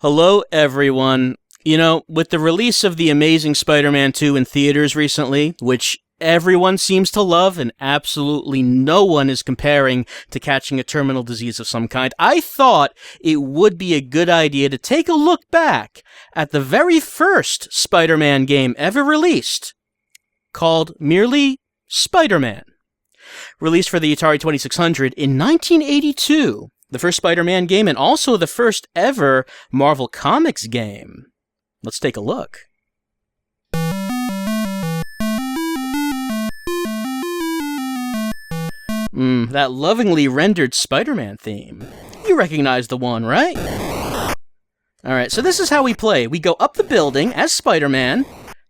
Hello, everyone. You know, with the release of The Amazing Spider-Man 2 in theaters recently, which everyone seems to love and absolutely no one is comparing to catching a terminal disease of some kind, I thought it would be a good idea to take a look back at the very first Spider-Man game ever released, called merely Spider-Man. Released for the Atari 2600 in 1982, the first Spider-Man game and also the first ever Marvel Comics game. Let's take a look. That lovingly rendered Spider-Man theme. You recognize the one, right? Alright, so this is how we play. We go up the building as Spider-Man.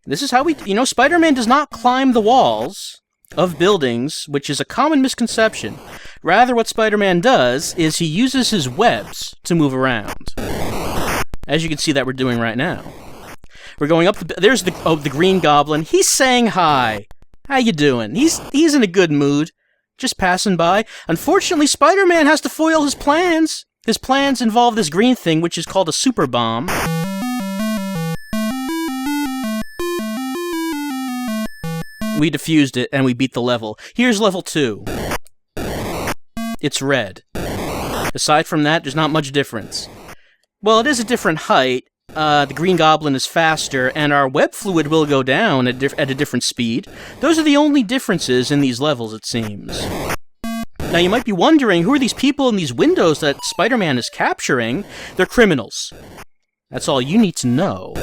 This is how we... You know, Spider-Man does not climb the walls of buildings, which is a common misconception. Rather, what Spider-Man does is he uses his webs to move around. As you can see that we're doing right now. We're going up the... There's the Green Goblin. He's saying hi. How you doing? He's in a good mood. Just passing by. Unfortunately, Spider-Man has to foil his plans. His plans involve this green thing, which is called a super bomb. We defused it, and we beat the level. Here's level 2. It's red. Aside from that, there's not much difference. Well, it is a different height. The Green Goblin is faster, and our web fluid will go down at a different speed. Those are the only differences in these levels, it seems. Now, you might be wondering, who are these people in these windows that Spider-Man is capturing? They're criminals. That's all you need to know.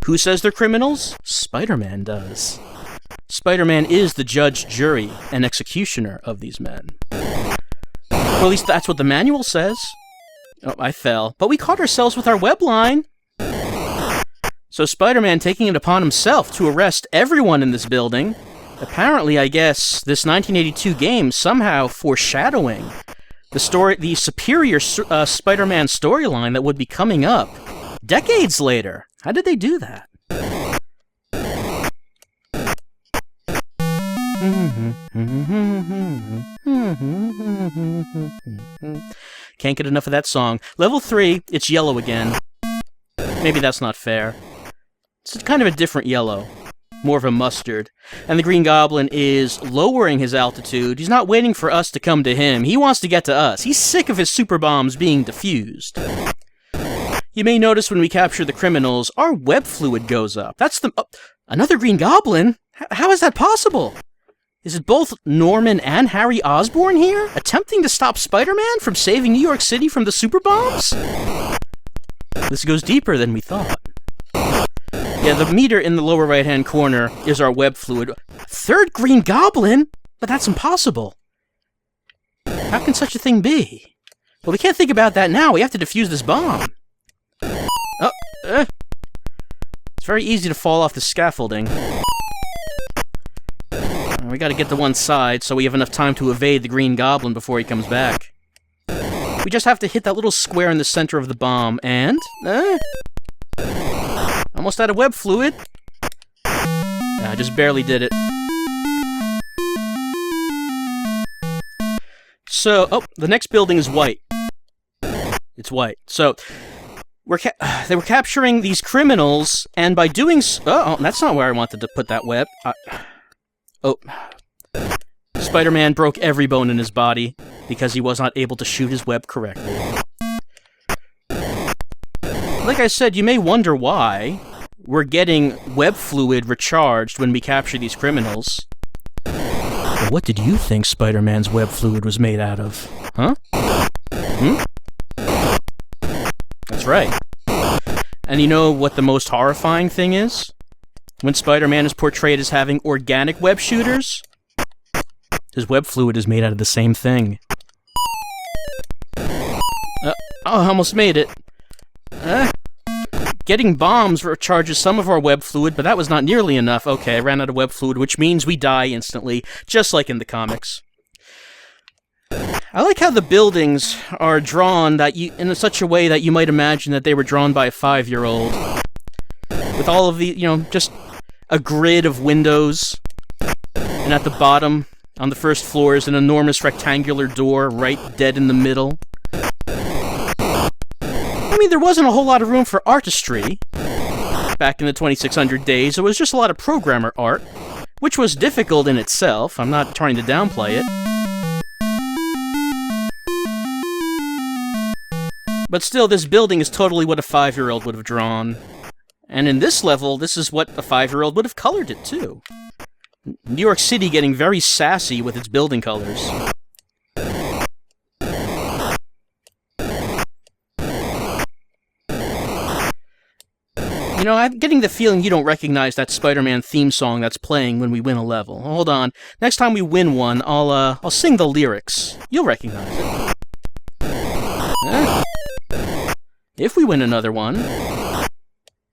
Who says they're criminals? Spider-Man does. Spider-Man is the judge, jury, and executioner of these men. Well, at least that's what the manual says. Oh, I fell. But we caught ourselves with our web line. So Spider-Man taking it upon himself to arrest everyone in this building. Apparently, I guess, this 1982 game somehow foreshadowing the superior Spider-Man storyline that would be coming up decades later. How did they do that? Can't get enough of that song. Level 3, it's yellow again. Maybe that's not fair. It's kind of a different yellow. More of a mustard. And the Green Goblin is lowering his altitude. He's not waiting for us to come to him. He wants to get to us. He's sick of his super bombs being diffused. You may notice when we capture the criminals, our web fluid goes up. That's the... another Green Goblin? How is that possible? Is it both Norman and Harry Osborn here, attempting to stop Spider-Man from saving New York City from the super bombs? This goes deeper than we thought. Yeah, the meter in the lower right-hand corner is our web fluid. Third Green Goblin? But that's impossible. How can such a thing be? Well, we can't think about that now. We have to defuse this bomb. Oh, it's very easy to fall off the scaffolding. We gotta get to one side so we have enough time to evade the Green Goblin before he comes back. We just have to hit that little square in the center of the bomb, and... almost out of web fluid. I just barely did it. So, the next building is white. It's white. So, they were capturing these criminals, and by doing so... Oh, that's not where I wanted to put that web. Spider-Man broke every bone in his body because he was not able to shoot his web correctly. Like I said, you may wonder why we're getting web fluid recharged when we capture these criminals. But what did you think Spider-Man's web fluid was made out of? Huh? That's right. And you know what the most horrifying thing is? When Spider-Man is portrayed as having organic web shooters, his web fluid is made out of the same thing. I almost made it. Getting bombs recharges some of our web fluid, but that was not nearly enough. Okay, I ran out of web fluid, which means we die instantly, just like in the comics. I like how the buildings are drawn in such a way that you might imagine that they were drawn by a 5-year-old. With all of the, just a grid of windows. And at the bottom, on the first floor, is an enormous rectangular door right dead in the middle. I mean, there wasn't a whole lot of room for artistry back in the 2600 days. It was just a lot of programmer art, which was difficult in itself. I'm not trying to downplay it. But still, this building is totally what a 5-year-old would have drawn. And in this level, this is what a 5-year-old would have colored it, too. New York City getting very sassy with its building colors. You know, I'm getting the feeling you don't recognize that Spider-Man theme song that's playing when we win a level. Hold on. Next time we win one, I'll sing the lyrics. You'll recognize it. If we win another one.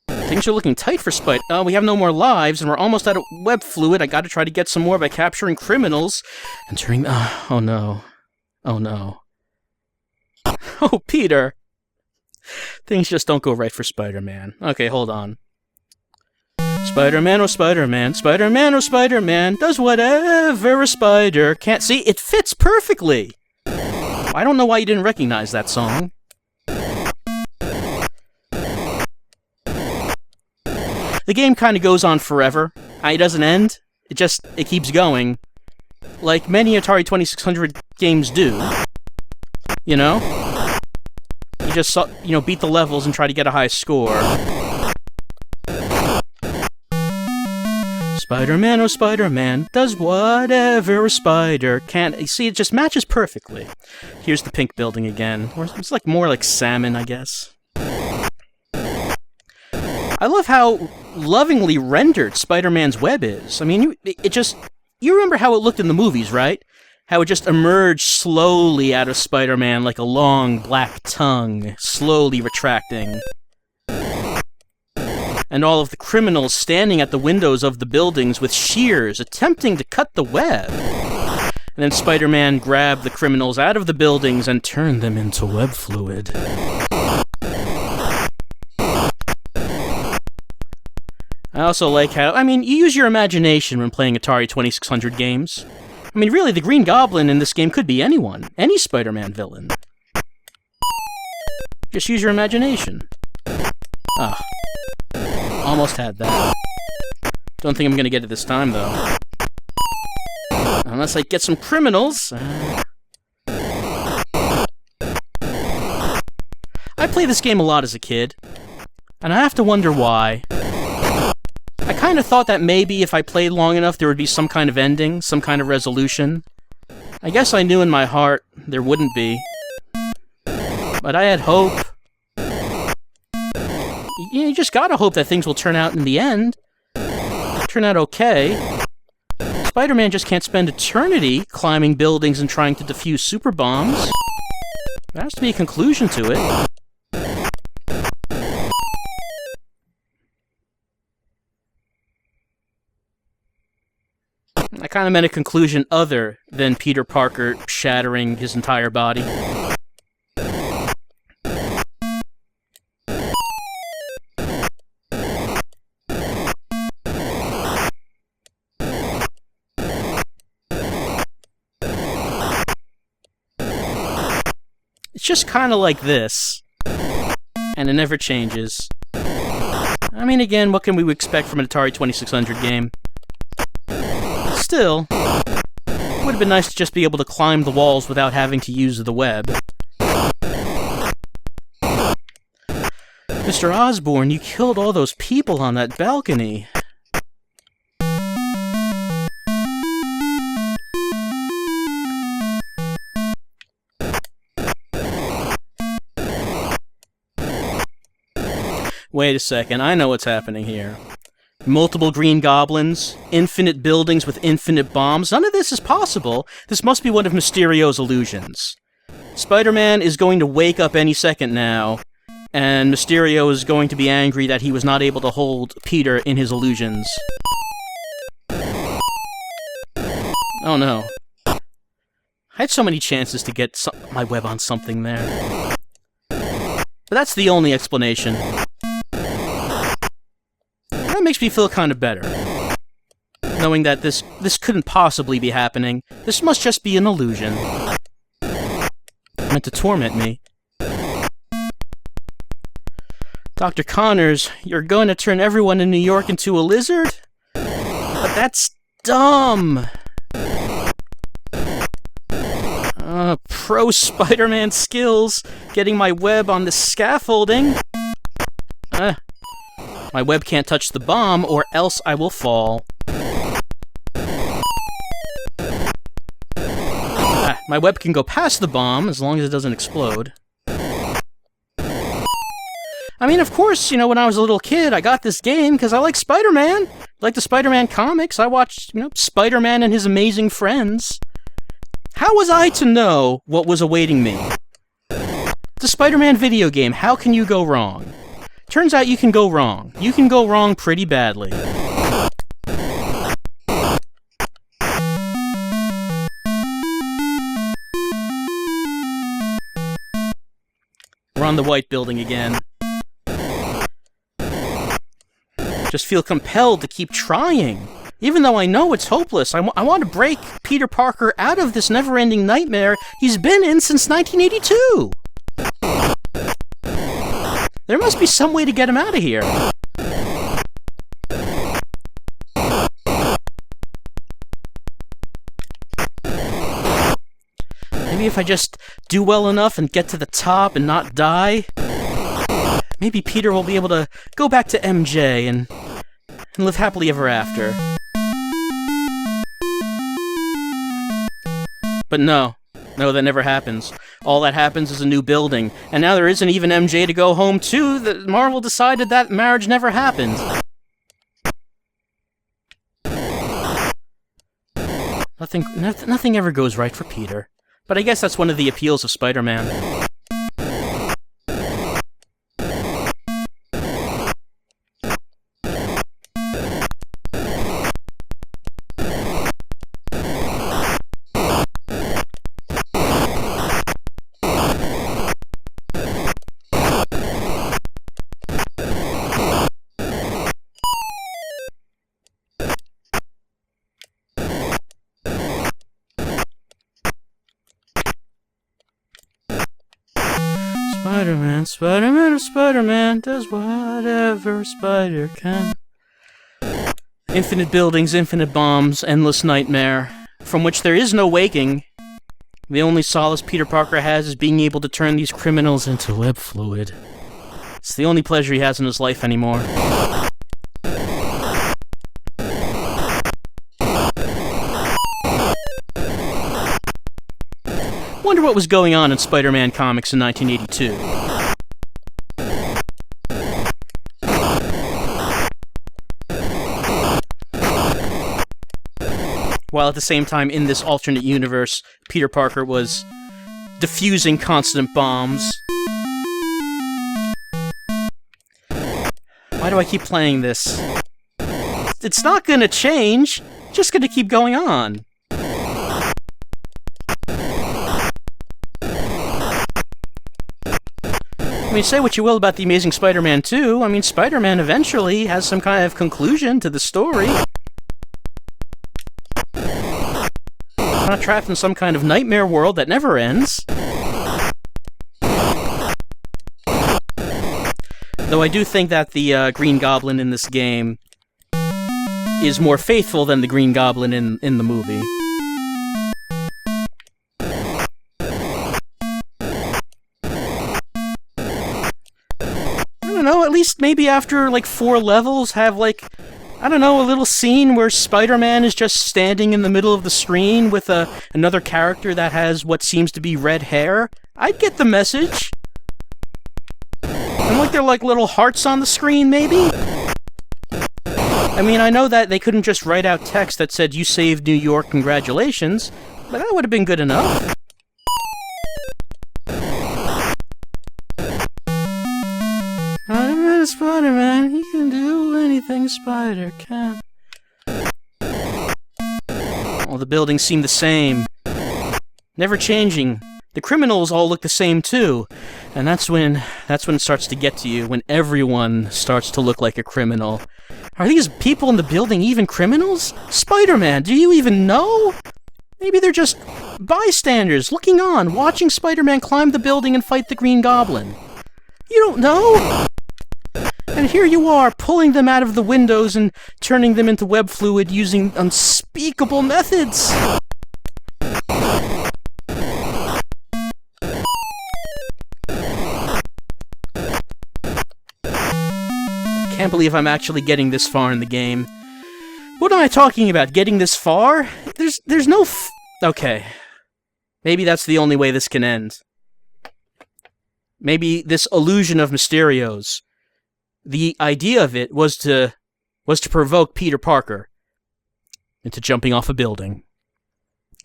Things are looking tight for Spider. We have no more lives, and we're almost out of web fluid. I gotta try to get some more by capturing criminals. Entering... oh no. Oh no. Oh, Peter! Things just don't go right for Spider-Man. Okay, hold on. Spider-Man, oh Spider-Man, Spider-Man, oh Spider-Man, does whatever a spider can't... See, it fits perfectly! I don't know why you didn't recognize that song. The game kind of goes on forever. It doesn't end. It keeps going. Like many Atari 2600 games do. You know? You just, beat the levels and try to get a high score. Spider-Man, oh Spider-Man, does whatever a spider can. You see, it just matches perfectly. Here's the pink building again. It's like more like salmon, I guess. I love how lovingly rendered Spider-Man's web is. I mean, you remember how it looked in the movies, right? How it just emerged slowly out of Spider-Man like a long black tongue, slowly retracting. And all of the criminals standing at the windows of the buildings with shears, attempting to cut the web. And then Spider-Man grabbed the criminals out of the buildings and turned them into web fluid. I also like how, you use your imagination when playing Atari 2600 games. I mean, really, the Green Goblin in this game could be anyone. Any Spider-Man villain. Just use your imagination. Ah. Almost had that. Don't think I'm gonna get it this time, though. Unless I get some criminals. I played this game a lot as a kid. And I have to wonder why. I kind of thought that maybe if I played long enough there would be some kind of ending, some kind of resolution. I guess I knew in my heart there wouldn't be. But I had hope. You just gotta hope that things will turn out in the end. Turn out okay. Spider-Man just can't spend eternity climbing buildings and trying to defuse super bombs. There has to be a conclusion to it. I kind of meant a conclusion other than Peter Parker shattering his entire body. It's just kind of like this, and it never changes. I mean, again, what can we expect from an Atari 2600 game? Still, it would have been nice to just be able to climb the walls without having to use the web. Mr. Osborn, you killed all those people on that balcony. Wait a second, I know what's happening here. Multiple Green Goblins, infinite buildings with infinite bombs. None of this is possible. This must be one of Mysterio's illusions. Spider-Man is going to wake up any second now, and Mysterio is going to be angry that he was not able to hold Peter in his illusions. Oh no. I had so many chances to get my web on something there. But that's the only explanation. That makes me feel kind of better. Knowing that this couldn't possibly be happening. This must just be an illusion. Meant to torment me. Dr. Connors, you're going to turn everyone in New York into a lizard? But that's dumb! Pro Spider-Man skills, getting my web on the scaffolding. My web can't touch the bomb, or else I will fall. My web can go past the bomb, as long as it doesn't explode. I mean, of course, you know, when I was a little kid, I got this game because I like Spider-Man. I like the Spider-Man comics. I watched, you know, Spider-Man and His Amazing Friends. How was I to know what was awaiting me? It's a Spider-Man video game. How can you go wrong? Turns out you can go wrong. You can go wrong pretty badly. We're on the white building again. Just feel compelled to keep trying. Even though I know it's hopeless, I want to break Peter Parker out of this never-ending nightmare he's been in since 1982! There must be some way to get him out of here. Maybe if I just do well enough and get to the top and not die, maybe Peter will be able to go back to MJ and live happily ever after. But no, that never happens. All that happens is a new building, and now there isn't even MJ to go home to. Marvel decided that marriage never happened. Nothing ever goes right for Peter. But I guess that's one of the appeals of Spider-Man. Spider-Man does whatever a spider can. Infinite buildings, infinite bombs, endless nightmare, from which there is no waking. The only solace Peter Parker has is being able to turn these criminals into web fluid. It's the only pleasure he has in his life anymore. Wonder what was going on in Spider-Man comics in 1982. While at the same time, in this alternate universe, Peter Parker was defusing constant bombs. Why do I keep playing this? It's not gonna change, just gonna keep going on. I mean, say what you will about The Amazing Spider-Man 2, I mean, Spider-Man eventually has some kind of conclusion to the story. Not trapped in some kind of nightmare world that never ends. Though I do think that the Green Goblin in this game is more faithful than the Green Goblin in the movie. I don't know, at least maybe after like 4 levels have like, I don't know, a little scene where Spider-Man is just standing in the middle of the screen with another character that has what seems to be red hair. I'd get the message. And like they're like little hearts on the screen, maybe? I mean, I know that they couldn't just write out text that said, "You saved New York, congratulations," but that would have been good enough. Spider-Man, he can do anything a spider can. All the buildings seem the same. Never changing. The criminals all look the same too. And that's when it starts to get to you, when everyone starts to look like a criminal. Are these people in the building even criminals? Spider-Man, do you even know? Maybe they're just bystanders, looking on, watching Spider-Man climb the building and fight the Green Goblin. You don't know? And here you are, pulling them out of the windows and turning them into web fluid using unspeakable methods. Can't believe I'm actually getting this far in the game. What am I talking about? Getting this far? There's no okay. Maybe that's the only way this can end. Maybe this illusion of Mysterios, the idea of it was to provoke Peter Parker into jumping off a building.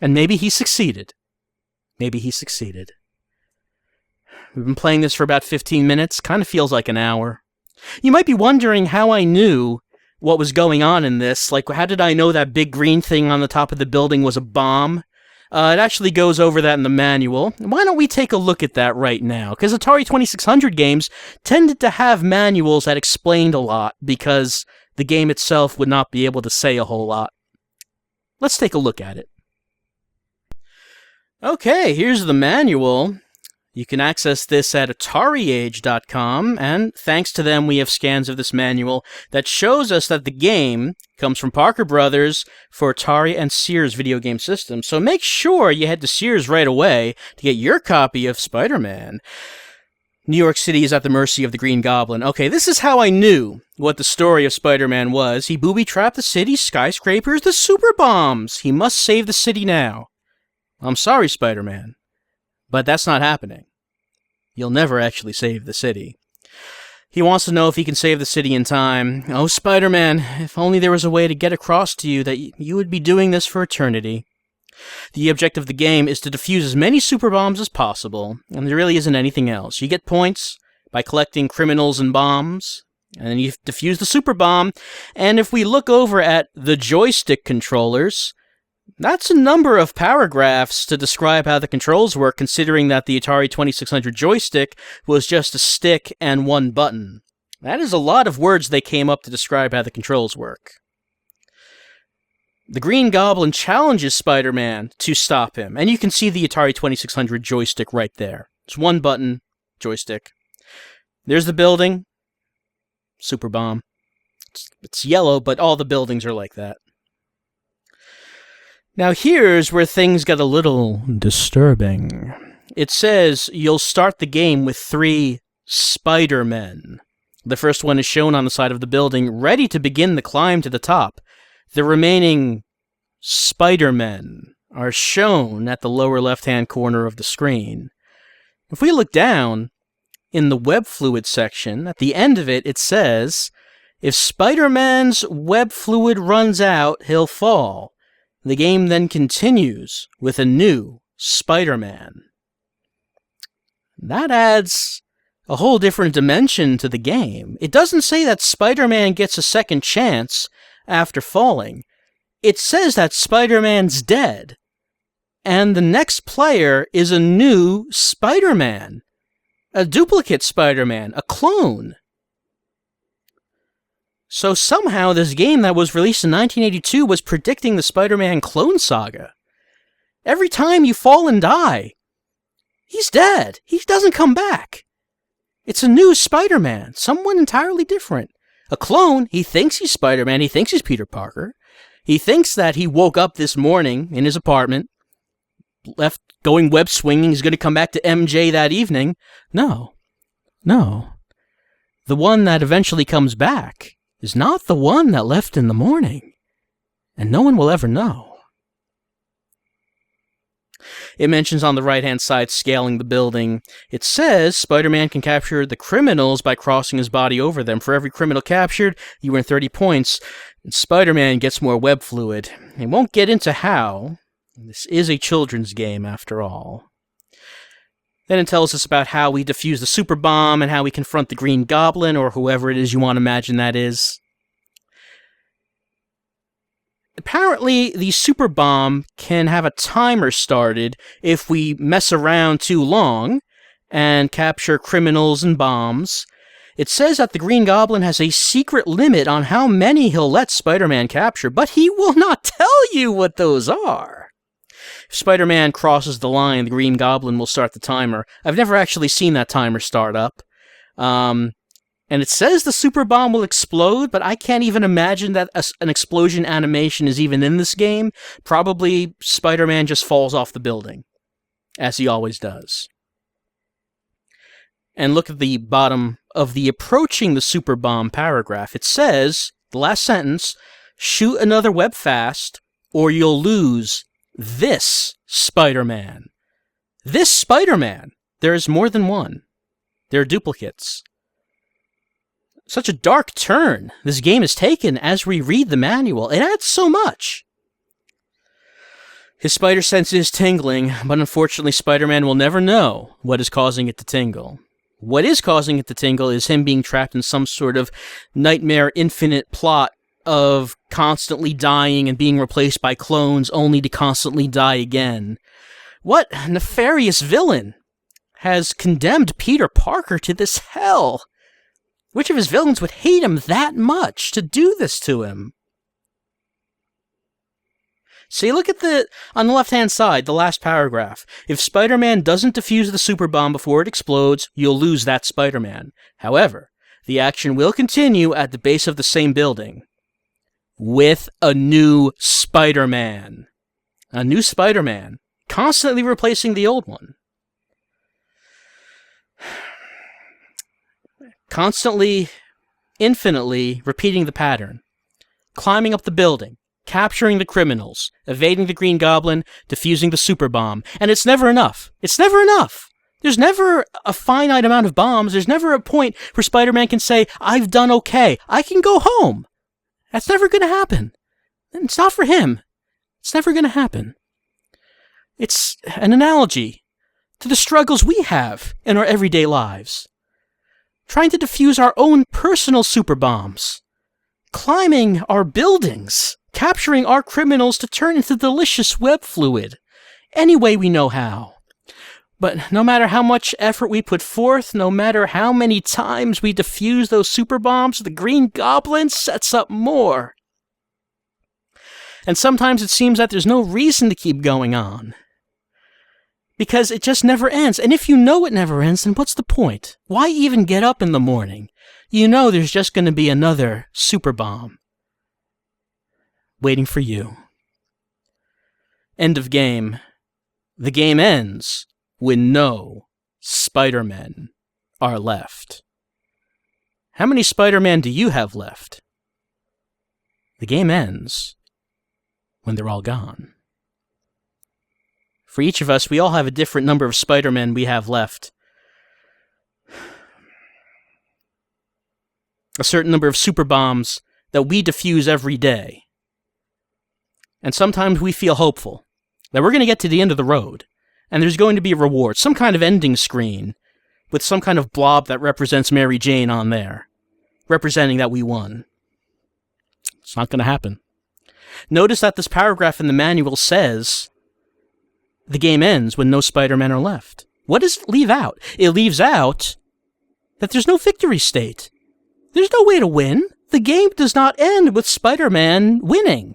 And maybe he succeeded. Maybe he succeeded. We've been playing this for about 15 minutes. Kind of feels like an hour. You might be wondering how I knew what was going on in this. Like, how did I know that big green thing on the top of the building was a bomb? It actually goes over that in the manual. Why don't we take a look at that right now? Because Atari 2600 games tended to have manuals that explained a lot, because the game itself would not be able to say a whole lot. Let's take a look at it. Okay, here's the manual. You can access this at AtariAge.com, and thanks to them we have scans of this manual that shows us that the game comes from Parker Brothers for Atari and Sears video game systems. So make sure you head to Sears right away to get your copy of Spider-Man. New York City is at the mercy of the Green Goblin. Okay, this is how I knew what the story of Spider-Man was. He booby-trapped the city's skyscrapers, the super bombs. He must save the city now. I'm sorry, Spider-Man, but that's not happening. You'll never actually save the city. He wants to know if he can save the city in time. Oh, Spider-Man, if only there was a way to get across to you that you would be doing this for eternity. The objective of the game is to defuse as many super bombs as possible, and there really isn't anything else. You get points by collecting criminals and bombs, and then you defuse the super bomb, and if we look over at the joystick controllers, that's a number of paragraphs to describe how the controls work, considering that the Atari 2600 joystick was just a stick and one button. That is a lot of words they came up to describe how the controls work. The Green Goblin challenges Spider-Man to stop him, and you can see the Atari 2600 joystick right there. It's one button joystick. There's the building. Super bomb. It's yellow, but all the buildings are like that. Now here's where things get a little disturbing. It says you'll start the game with 3 Spider-Men. The first one is shown on the side of the building, ready to begin the climb to the top. The remaining Spider-Men are shown at the lower left-hand corner of the screen. If we look down, in the web fluid section, at the end of it, it says, if Spider-Man's web fluid runs out, he'll fall. The game then continues with a new Spider-Man. That adds a whole different dimension to the game. It doesn't say that Spider-Man gets a second chance after falling. It says that Spider-Man's dead, and the next player is a new Spider-Man. A duplicate Spider-Man, a clone. So somehow this game that was released in 1982 was predicting the Spider-Man clone saga. Every time you fall and die, he's dead. He doesn't come back. It's a new Spider-Man, someone entirely different. A clone, he thinks he's Spider-Man, he thinks he's Peter Parker. He thinks that he woke up this morning in his apartment, left going web swinging, he's going to come back to MJ that evening. No. The one that eventually comes back is not the one that left in the morning, and no one will ever know. It mentions on the right-hand side scaling the building. It says Spider-Man can capture the criminals by crossing his body over them. For every criminal captured, you earn 30 points, and Spider-Man gets more web fluid. It won't get into how. This is a children's game, after all. Then it tells us about how we defuse the super bomb and how we confront the Green Goblin, or whoever it is you want to imagine that is. Apparently, the super bomb can have a timer started if we mess around too long and capture criminals and bombs. It says that the Green Goblin has a secret limit on how many he'll let Spider-Man capture, but he will not tell you what those are. If Spider-Man crosses the line, the Green Goblin will start the timer. I've never actually seen that timer start up. And it says the super bomb will explode, but I can't even imagine that an explosion animation is even in this game. Probably Spider-Man just falls off the building, as he always does. And look at the bottom of the approaching the super bomb paragraph. It says, the last sentence, shoot another web fast, or you'll lose this Spider-Man. This Spider-Man. There is more than one. There are duplicates. Such a dark turn this game has taken as we read the manual. It adds so much. His spider sense is tingling, but unfortunately Spider-Man will never know what is causing it to tingle. What is causing it to tingle is him being trapped in some sort of nightmare infinite plot of constantly dying and being replaced by clones only to constantly die again. What nefarious villain has condemned Peter Parker to this hell? Which of his villains would hate him that much to do this to him? See, look at on the left-hand side, the last paragraph. If Spider-Man doesn't defuse the super bomb before it explodes, you'll lose that Spider-Man. However, the action will continue at the base of the same building. With a new Spider-Man. A new Spider-Man. Constantly replacing the old one. Constantly, infinitely repeating the pattern. Climbing up the building, capturing the criminals, evading the Green Goblin, defusing the super bomb. And it's never enough. It's never enough. There's never a finite amount of bombs. There's never a point where Spider-Man can say, I've done okay. I can go home. That's never going to happen. It's not for him. It's never going to happen. It's an analogy to the struggles we have in our everyday lives. Trying to defuse our own personal super bombs, climbing our buildings, capturing our criminals to turn into delicious web fluid, any way we know how. But no matter how much effort we put forth, no matter how many times we defuse those super bombs, the Green Goblin sets up more. And sometimes it seems that there's no reason to keep going on. Because it just never ends. And if you know it never ends, then what's the point? Why even get up in the morning? You know there's just going to be another super bomb waiting for you. End of game. The game ends when no Spider-Men are left. How many Spider-Man do you have left? The game ends when they're all gone. For each of us, we all have a different number of Spider-Men we have left. A certain number of super bombs that we defuse every day. And sometimes we feel hopeful that we're going to get to the end of the road, and there's going to be a reward, some kind of ending screen, with some kind of blob that represents Mary Jane on there, representing that we won. It's not going to happen. Notice that this paragraph in the manual says the game ends when no Spider-Men are left. What does it leave out? It leaves out that there's no victory state. There's no way to win. The game does not end with Spider-Man winning.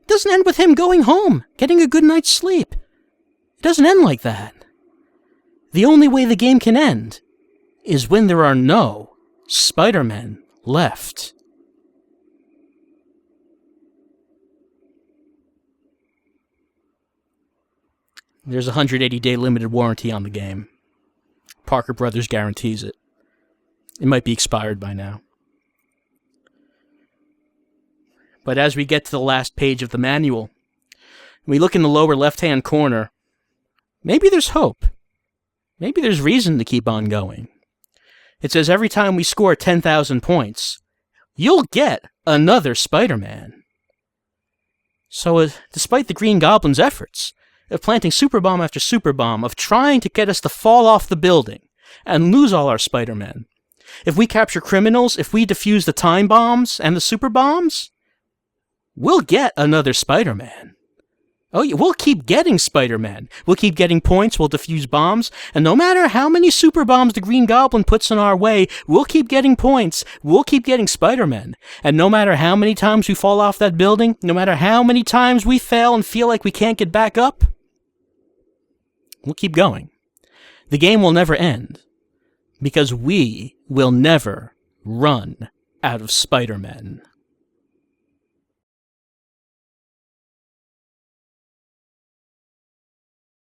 It doesn't end with him going home, getting a good night's sleep. It doesn't end like that. The only way the game can end is when there are no Spider-Men left. There's a 180-day limited warranty on the game. Parker Brothers guarantees it. It might be expired by now. But as we get to the last page of the manual, we look in the lower left-hand corner, maybe there's hope. Maybe there's reason to keep on going. It says every time we score 10,000 points, you'll get another Spider-Man. So despite the Green Goblin's efforts of planting superbomb after superbomb, of trying to get us to fall off the building and lose all our Spider-Men, if we capture criminals, if we defuse the time bombs and the super bombs, we'll get another Spider-Man. Oh, yeah, we'll keep getting Spider-Man. We'll keep getting points, we'll defuse bombs, and no matter how many super bombs the Green Goblin puts in our way, we'll keep getting points, we'll keep getting Spider-Man. And no matter how many times we fall off that building, no matter how many times we fail and feel like we can't get back up, we'll keep going. The game will never end, because we will never run out of Spider-Men.